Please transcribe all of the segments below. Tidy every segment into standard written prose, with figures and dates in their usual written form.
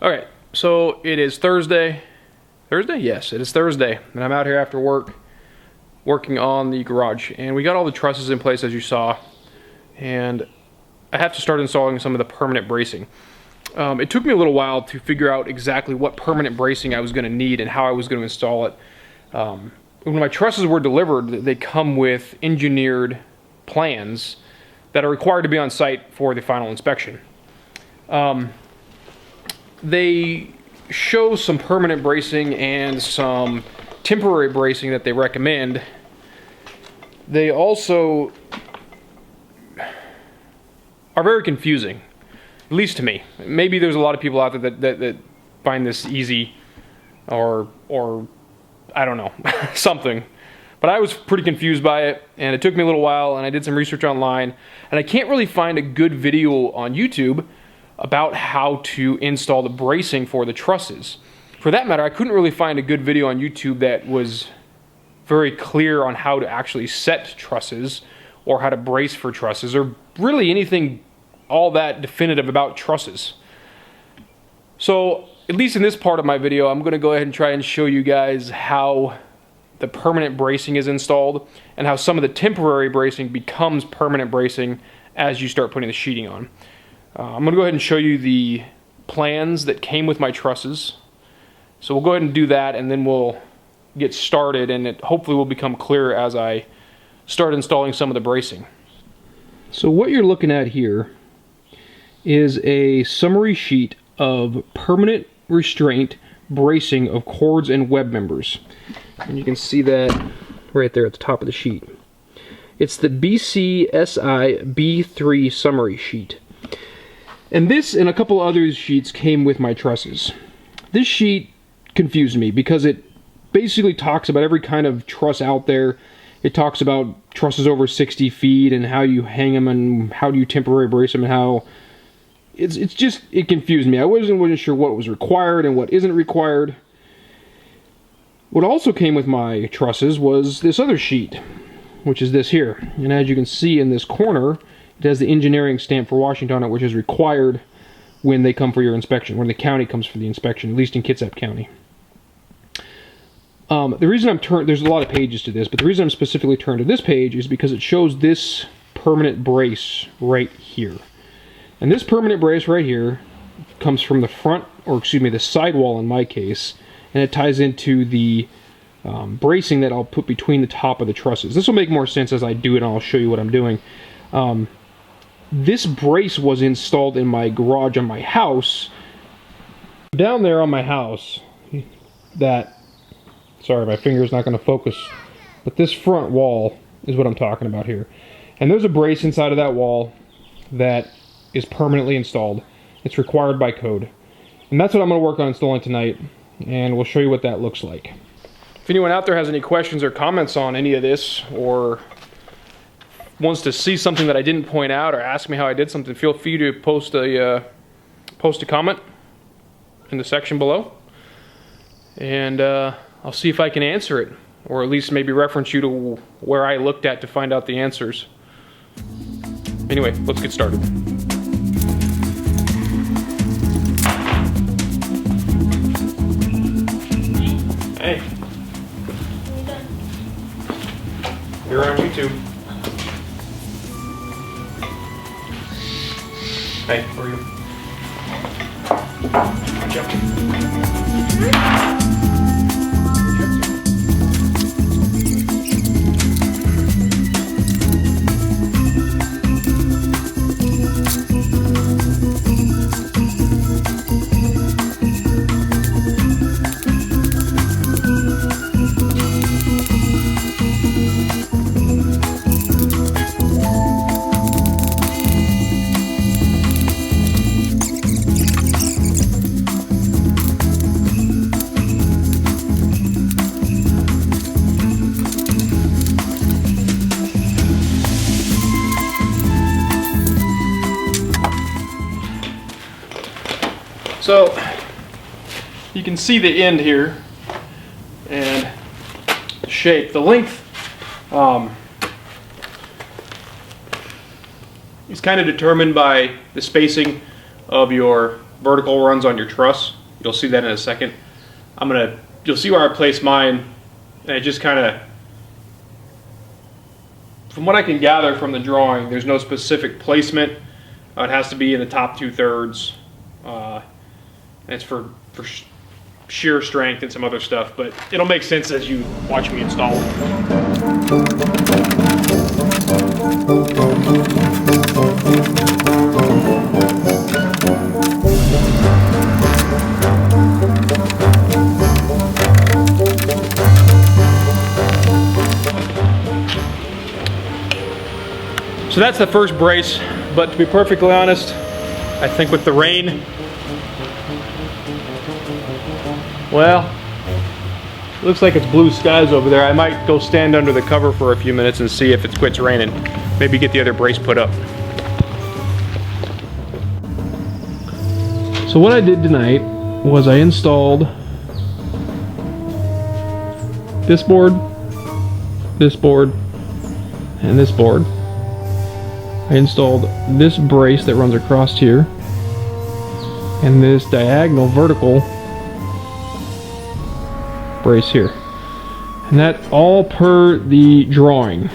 Alright, so it is Thursday. Thursday? Yes, it is Thursday. And I'm out here after work working on the garage. And we got all the trusses in place as you saw. And I have to start installing some of the permanent bracing. It took me a little while to figure out exactly what permanent bracing I was going to need and how I was going to install it. When my trusses were delivered, they come with engineered plans that are required to be on site for the final inspection. They show some permanent bracing and some temporary bracing that they recommend. They also are very confusing, at least to me. Maybe there's a lot of people out there that find this easy or I don't know, something. But I was pretty confused by it, and it took me a little while, and I did some research online, and I can't really find a good video on YouTube about how to install the bracing for the trusses. For that matter, I couldn't really find a good video on YouTube that was very clear on how to actually set trusses or how to brace for trusses or really anything all that definitive about trusses. So, at least in this part of my video, I'm going to go ahead and try and show you guys how the permanent bracing is installed and how some of the temporary bracing becomes permanent bracing as you start putting the sheeting on. I'm going to go ahead and show you the plans that came with my trusses. So we'll go ahead and do that, and then we'll get started, and it hopefully will become clearer as I start installing some of the bracing. So what you're looking at here is a summary sheet of permanent restraint bracing of cords and web members. And you can see that right there at the top of the sheet. It's the Bcs Ib3 Summary Sheet. And this and a couple other sheets came with my trusses. This sheet confused me because it basically talks about every kind of truss out there. It talks about trusses over 60 feet and how you hang them and how do you temporary brace them and how... It confused me. I wasn't sure what was required and what isn't required. What also came with my trusses was this other sheet, which is this here. And as you can see in this corner, it has the engineering stamp for Washington on it, which is required when they come for your inspection, when the county comes for the inspection, at least in Kitsap County. The reason there's a lot of pages to this, but the reason I'm specifically turned to this page is because it shows this permanent brace right here. And this permanent brace right here comes from the front, or excuse me, the sidewall in my case, and it ties into the bracing that I'll put between the top of the trusses. This will make more sense as I do it, and I'll show you what I'm doing. This brace was installed in my garage on my house. Down there on my house, sorry, my finger's not going to focus, but this front wall is what I'm talking about here. And there's a brace inside of that wall that is permanently installed. It's required by code. And that's what I'm going to work on installing tonight, and we'll show you what that looks like. If anyone out there has any questions or comments on any of this, or wants to see something that I didn't point out or ask me how I did something, feel free to post a comment in the section below, and I'll see if I can answer it, or at least maybe reference you to where I looked at to find out the answers. Anyway, let's get started. Hey. You're on YouTube. Hey, where are you? So you can see the end here, and shape. The length is kind of determined by the spacing of your vertical runs on your truss. You'll see that in a second. You'll see where I place mine, and it just kind of, from what I can gather from the drawing, there's no specific placement. It has to be in the top 2/3. And it's for shear strength and some other stuff, but it'll make sense as you watch me install it. So that's the first brace, but to be perfectly honest, I think with the rain, well, it looks like it's blue skies over there. I might go stand under the cover for a few minutes and see if it quits raining. Maybe get the other brace put up. So what I did tonight was I installed this board, and this board. I installed this brace that runs across here, and this diagonal vertical brace here. And that all per the drawing.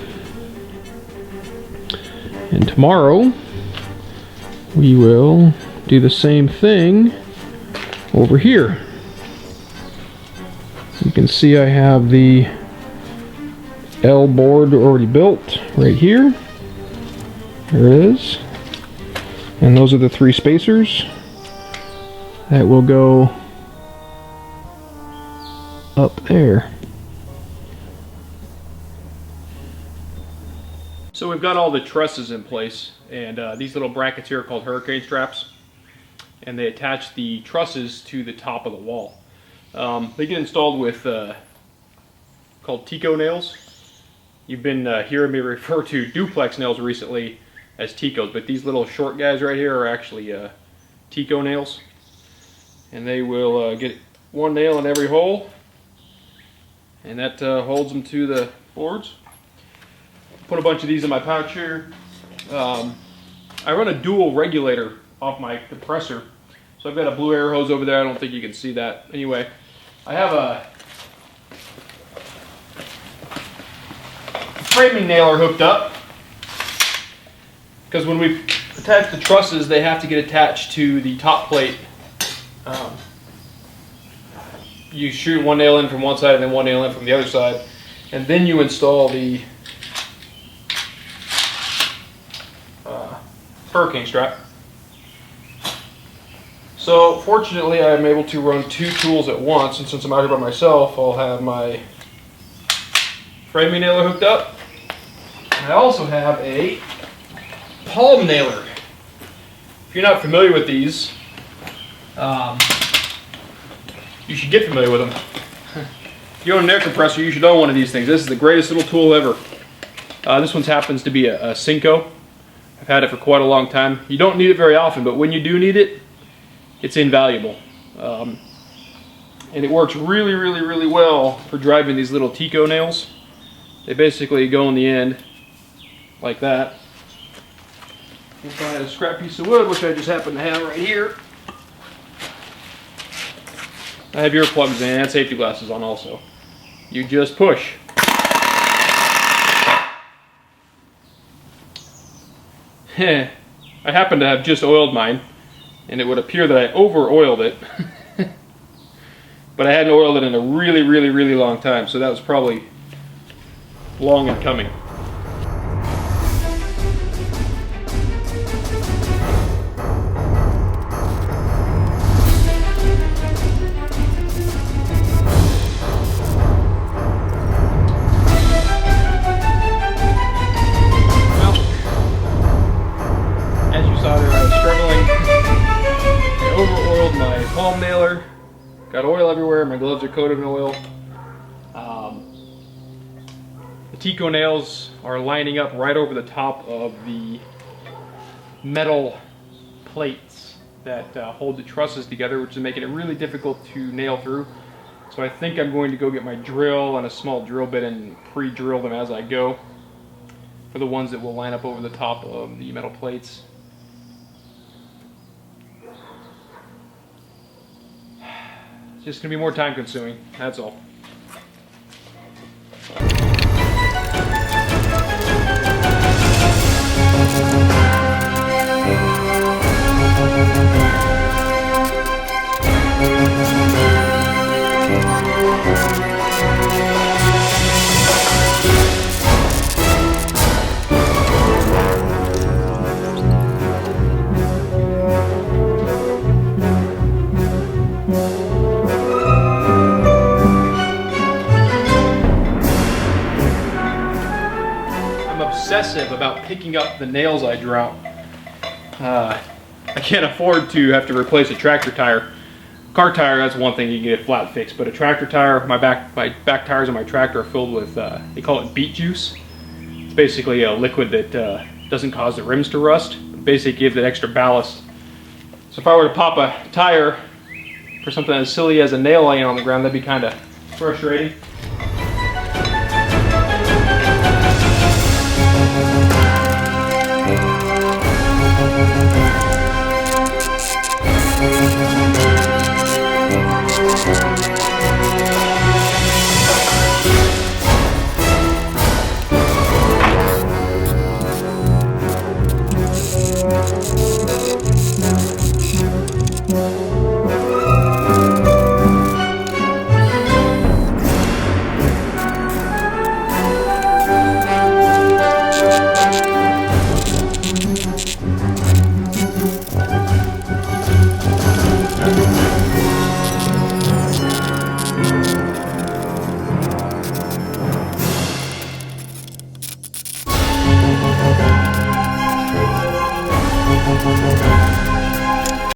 And tomorrow we will do the same thing over here. You can see I have the L board already built right here. There it is. And those are the 3 spacers that will go up there. So we've got all the trusses in place, and these little brackets here are called hurricane straps, and they attach the trusses to the top of the wall. They get installed with called Tico nails. You've been hearing me refer to duplex nails recently as Ticos, but these little short guys right here are actually Tico nails, and they will get 1 nail in every hole, and that holds them to the boards. Put a bunch of these in my pouch here. I run a dual regulator off my compressor, so I've got a blue air hose over there. I don't think you can see that. Anyway, I have a framing nailer hooked up, because when we attach the trusses, they have to get attached to the top plate. You shoot 1 nail in from one side and then 1 nail in from the other side, and then you install the hurricane strap. So fortunately I'm able to run 2 tools at once, and since I'm out here by myself, I'll have my framing nailer hooked up. I also have a palm nailer. If you're not familiar with these, you should get familiar with them. If you own an air compressor, you should own one of these things. This is the greatest little tool ever. This one happens to be a Cinco. I've had it for quite a long time. You don't need it very often, but when you do need it, it's invaluable. And it works really, really, really well for driving these little Tico nails. They basically go in the end like that. If I had a scrap piece of wood, which I just happen to have right here, I have earplugs in and safety glasses on also. You just push. I happen to have just oiled mine, and it would appear that I over-oiled it. But I hadn't oiled it in a really, really, really long time, so that was probably long in coming. Palm nailer, got oil everywhere, my gloves are coated in oil. The Tico nails are lining up right over the top of the metal plates that hold the trusses together, which is making it really difficult to nail through. So I think I'm going to go get my drill and a small drill bit and pre-drill them as I go for the ones that will line up over the top of the metal plates. It's just going to be more time consuming, that's all. Obsessive about picking up the nails I drop. I can't afford to have to replace a tractor tire. Car tire, that's one thing you can get flat fixed, but a tractor tire, my back tires on my tractor are filled with, they call it beet juice. It's basically a liquid that doesn't cause the rims to rust, but basically gives it extra ballast. So if I were to pop a tire for something as silly as a nail laying on the ground, that'd be kind of frustrating.